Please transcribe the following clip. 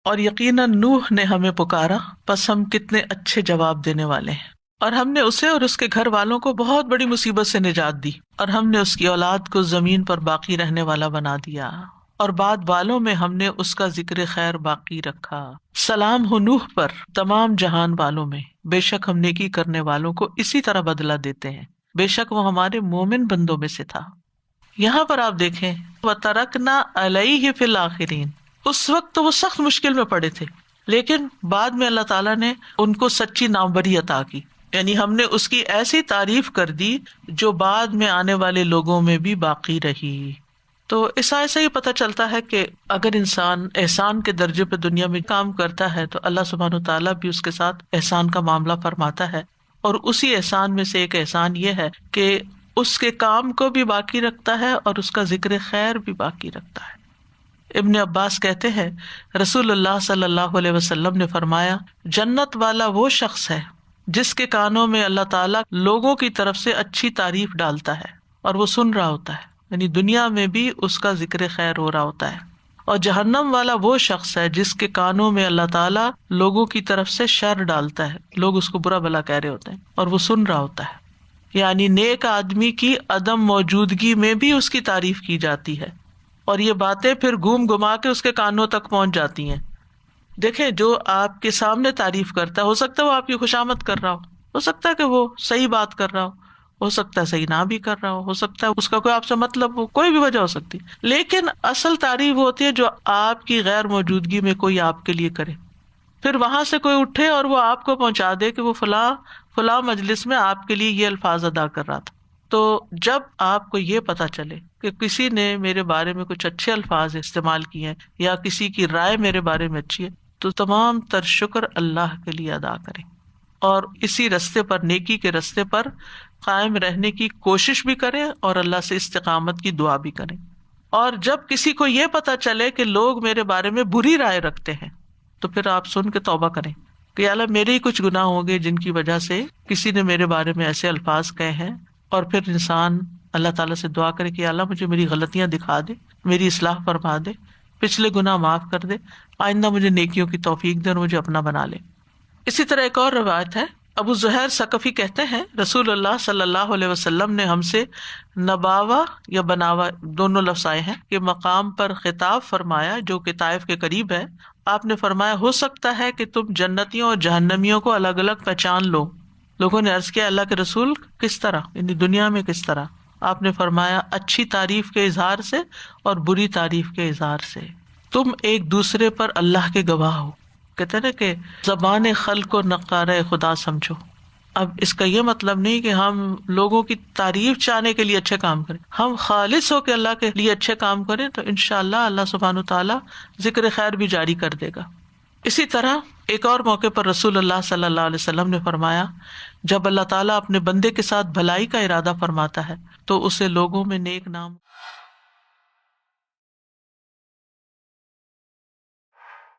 اور یقیناً نوح نے ہمیں پکارا، پس ہم کتنے اچھے جواب دینے والے ہیں، اور ہم نے اسے اور اس کے گھر والوں کو بہت بڑی مصیبت سے نجات دی، اور ہم نے اس کی اولاد کو زمین پر باقی رہنے والا بنا دیا، اور بعد والوں میں ہم نے اس کا ذکر خیر باقی رکھا۔ سلام ہو نوح پر تمام جہان والوں میں، بے شک ہم نیکی کرنے والوں کو اسی طرح بدلہ دیتے ہیں، بے شک وہ ہمارے مومن بندوں میں سے تھا۔ یہاں پر آپ دیکھیں وَتَرَكْنَا عَلَيْهِ فِي الْآخِرِينَ، اس وقت تو وہ سخت مشکل میں پڑے تھے، لیکن بعد میں اللہ تعالیٰ نے ان کو سچی ناموری عطا کی، یعنی ہم نے اس کی ایسی تعریف کر دی جو بعد میں آنے والے لوگوں میں بھی باقی رہی۔ تو اس آیت سے یہ پتہ چلتا ہے کہ اگر انسان احسان کے درجے پہ دنیا میں کام کرتا ہے تو اللہ سبحانہ وتعالیٰ بھی اس کے ساتھ احسان کا معاملہ فرماتا ہے، اور اسی احسان میں سے ایک احسان یہ ہے کہ اس کے کام کو بھی باقی رکھتا ہے اور اس کا ذکر خیر بھی باقی رکھتا ہے۔ ابن عباس کہتے ہیں رسول اللہ صلی اللہ علیہ وسلم نے فرمایا، جنت والا وہ شخص ہے جس کے کانوں میں اللہ تعالیٰ لوگوں کی طرف سے اچھی تعریف ڈالتا ہے اور وہ سن رہا ہوتا ہے، یعنی دنیا میں بھی اس کا ذکر خیر ہو رہا ہوتا ہے، اور جہنم والا وہ شخص ہے جس کے کانوں میں اللہ تعالیٰ لوگوں کی طرف سے شر ڈالتا ہے، لوگ اس کو برا بھلا کہہ رہے ہوتے ہیں اور وہ سن رہا ہوتا ہے، یعنی نیک آدمی کی عدم موجودگی میں بھی اس کی تعریف کی جاتی ہے، اور یہ باتیں پھر گھوم گھما کے اس کے کانوں تک پہنچ جاتی ہیں۔ دیکھیں جو آپ کے سامنے تعریف کرتا ہے، ہو سکتا ہے وہ آپ کی خوشامد کر رہا ہو سکتا ہے کہ وہ صحیح بات کر رہا ہو سکتا ہے صحیح نہ بھی کر رہا ہو سکتا ہے اس کا کوئی آپ سے مطلب ہو، کوئی بھی وجہ ہو سکتی، لیکن اصل تعریف ہوتی ہے جو آپ کی غیر موجودگی میں کوئی آپ کے لیے کرے، پھر وہاں سے کوئی اٹھے اور وہ آپ کو پہنچا دے کہ وہ فلاں مجلس میں آپ کے لیے یہ الفاظ ادا کر رہا تھا۔ تو جب آپ کو یہ پتا چلے کہ کسی نے میرے بارے میں کچھ اچھے الفاظ استعمال کیے ہیں یا کسی کی رائے میرے بارے میں اچھی ہے، تو تمام تر شکر اللہ کے لیے ادا کریں، اور اسی رستے پر، نیکی کے رستے پر قائم رہنے کی کوشش بھی کریں اور اللہ سے استقامت کی دعا بھی کریں۔ اور جب کسی کو یہ پتا چلے کہ لوگ میرے بارے میں بری رائے رکھتے ہیں تو پھر آپ سن کے توبہ کریں کہ یا اللہ میرے ہی کچھ گناہ ہوں گے جن کی وجہ سے کسی نے میرے بارے میں ایسے الفاظ کہے ہیں، اور پھر انسان اللہ تعالیٰ سے دعا کرے کہ یا اللہ مجھے میری غلطیاں دکھا دے، میری اصلاح فرما دے، پچھلے گناہ معاف کر دے، آئندہ مجھے نیکیوں کی توفیق دے اور مجھے اپنا بنا لے۔ اسی طرح ایک اور روایت ہے، ابو زہیر ثقفی کہتے ہیں رسول اللہ صلی اللہ علیہ وسلم نے ہم سے نباوہ یا بناوا دونوں لفظ آئے ہیں کہ مقام پر خطاب فرمایا جو کہ طائف کے قریب ہے۔ آپ نے فرمایا ہو سکتا ہے کہ تم جنتیوں اور جہنمیوں کو الگ الگ پہچان لو۔ لوگوں نے عرض کیا اللہ کے رسول کس طرح، یعنی دنیا میں کس طرح؟ آپ نے فرمایا اچھی تعریف کے اظہار سے اور بری تعریف کے اظہار سے، تم ایک دوسرے پر اللہ کے گواہ ہو۔ کہتے ہیں کہ زبان خلق کو نقارہ خدا سمجھو۔ اب اس کا یہ مطلب نہیں کہ ہم لوگوں کی تعریف چاہنے کے لیے اچھے کام کریں، ہم خالص ہو کے اللہ کے لیے اچھے کام کریں تو انشاءاللہ اللہ سبحانہ وتعالیٰ ذکر خیر بھی جاری کر دے گا۔ اسی طرح ایک اور موقع پر رسول اللہ صلی اللہ علیہ وسلم نے فرمایا جب اللہ تعالیٰ اپنے بندے کے ساتھ بھلائی کا ارادہ فرماتا ہے تو اسے لوگوں میں نیک نام